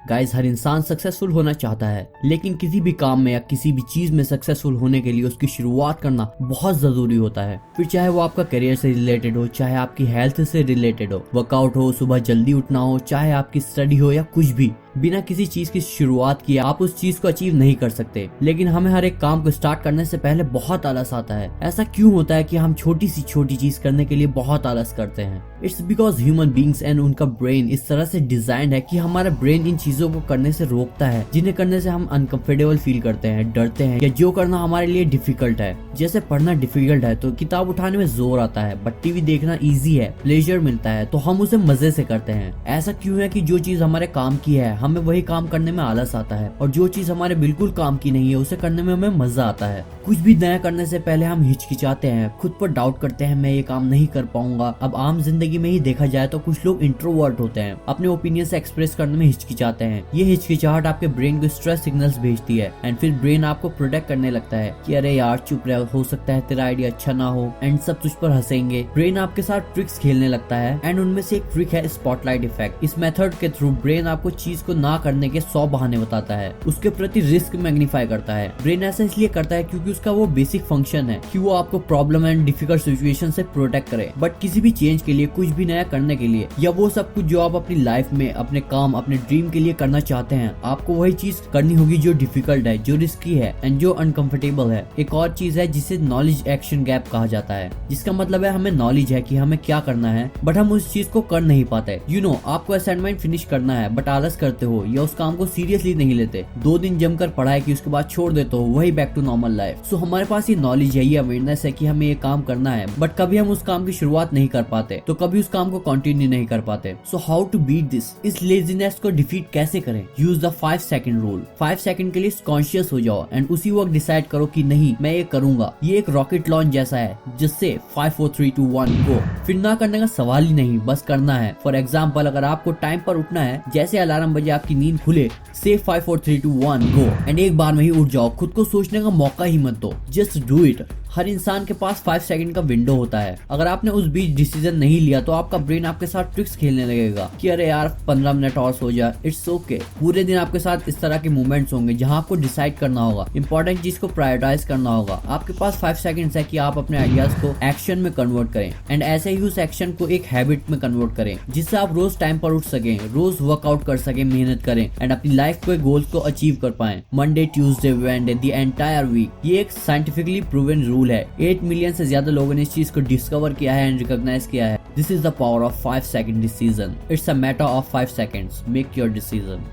Guys, हर इंसान successful होना चाहता है, लेकिन किसी भी काम में या किसी भी चीज में सक्सेसफुल होने के लिए उसकी शुरुआत करना बहुत जरूरी होता है। फिर चाहे वो आपका करियर से रिलेटेड हो, चाहे आपकी हेल्थ से रिलेटेड हो, वर्कआउट हो, सुबह जल्दी उठना हो, चाहे आपकी स्टडी हो या कुछ भी, बिना किसी चीज की शुरुआत किए आप उस चीज को अचीव नहीं कर सकते। लेकिन हमें हर एक काम को स्टार्ट करने से पहले बहुत आलस आता है। ऐसा क्यों होता है कि हम छोटी सी छोटी चीज करने के लिए बहुत आलस करते हैं? It's because human beings and उनका ब्रेन इस तरह से डिजाइंड है कि हमारा ब्रेन इन चीजों को करने से रोकता है जिन्हें करने से हम अनकंफर्टेबल फील करते हैं, डरते हैं, या जो करना हमारे लिए डिफिकल्ट है। जैसे पढ़ना डिफिकल्ट है तो किताब उठाने में जोर आता है, बट टीवी देखना इजी है, प्लेजर मिलता है, तो हम उसे मजे से करते हैं। ऐसा क्यों है कि जो चीज हमारे काम की है हमें वही काम करने में आलस आता है, और जो चीज हमारे बिल्कुल काम की नहीं है उसे करने में हमें मजा आता है। कुछ भी नया करने से पहले हम हिचकिचाते हैं, खुद पर डाउट करते हैं, मैं ये काम नहीं कर पाऊंगा। अब आम जिंदगी में ही देखा जाए तो कुछ लोग इंट्रोवर्ट होते हैं, अपने ओपिनियन से एक्सप्रेस करने में हिचकिचाते हैं। ये हिचकिचाहट आपके ब्रेन को स्ट्रेस सिग्नल्स भेजती है, एंड फिर ब्रेन आपको प्रोटेक्ट करने लगता है कि अरे यार चुप रह, हो सकता है तेरा आइडिया अच्छा ना हो, एंड सब तुझ पर हंसेंगे। ब्रेन आपके साथ ट्रिक्स खेलने लगता है, एंड उनमें से एक ट्रिक है स्पॉटलाइट इफेक्ट। इस मेथड के थ्रू ब्रेन आपको चीज को ना करने के 100 बहाने बताता है, उसके प्रति रिस्क मैग्नीफाई करता है। ब्रेन ऐसा इसलिए करता है क्योंकि उसका वो बेसिक फंक्शन है कि वो आपको प्रॉब्लम एंड डिफिकल्ट सिचुएशन से प्रोटेक्ट करे। बट किसी भी चेंज के लिए, कुछ भी नया करने के लिए, या वो सब कुछ जो आप अपनी लाइफ में, अपने काम, अपने ड्रीम के लिए करना चाहते हैं, आपको वही चीज करनी होगी जो डिफिकल्ट है, जो रिस्की है, एंड जो अनकंफर्टेबल है। एक और चीज है जिसे नॉलेज एक्शन गैप कहा जाता है, जिसका मतलब है हमें नॉलेज है कि हमें क्या करना है, बट हम उस चीज को कर नहीं पाते। आपको असाइनमेंट फिनिश करना है, बट आलस करते हो या उस काम को सीरियसली नहीं लेते। 2 दिन जमकर पढ़ाई की, उसके बाद छोड़ देते हो, वही बैक टू नॉर्मल लाइफ। सो हमारे पास ये नॉलेज है, ये अवेयरनेस है कि हमें ये काम करना है, बट कभी हम उस काम की शुरुआत नहीं कर पाते, तो कभी उस काम को कंटिन्यू नहीं कर पाते। So how to beat this? इस लेजीनेस को डिफीट कैसे करें? Use the 5 second rule. 5 second के लिए कॉन्शियस हो जाओ एंड उसी वक्त डिसाइड करो कि नहीं, मैं ये करूंगा। ये एक रॉकेट लॉन्च जैसा है, जिससे 5 4 3 2 1 गो। फिर ना करने का सवाल ही नहीं, बस करना है। फॉर एग्जाम्पल, अगर आपको टाइम पर उठना है, जैसे अलार्म बजे आपकी नींद खुले, से 5 4 3 2 1 गो, एंड एक बार में ही उठ जाओ। खुद को सोचने का मौका ही मत दो, जस्ट डू इट। हर इंसान के पास 5 सेकंड का विंडो होता है। अगर आपने उस बीच डिसीजन नहीं लिया तो आपका ब्रेन आपके साथ ट्रिक्स खेलने लगेगा कि अरे यार 15 मिनट और सो जा, इट्स ओके। पूरे दिन आपके साथ इस तरह के मूवमेंट्स होंगे जहां आपको डिसाइड करना होगा, इंपॉर्टेंट चीज को प्रायोरिटाइज करना होगा। आपके पास 5 सेकंड्स है कि आप अपने आइडियाज को एक्शन में कन्वर्ट करें, एंड ऐसे ही उस एक्शन को एक हैबिट में कन्वर्ट करें, जिससे आप रोज टाइम पर उठ सकें, रोज वर्कआउट कर सकें, मेहनत करें, एंड अपनी लाइफ के गोल्स को अचीव कर पाएं। Monday, Tuesday, Wednesday, the entire week. ये एक साइंटिफिकली प्रूवन रूल है। 8 मिलियन से ज्यादा लोगों ने इस चीज को डिस्कवर किया है एंड रिकॉग्नाइज किया है। This is the power of 5 second decision. It's a matter of 5 seconds. Make your decision.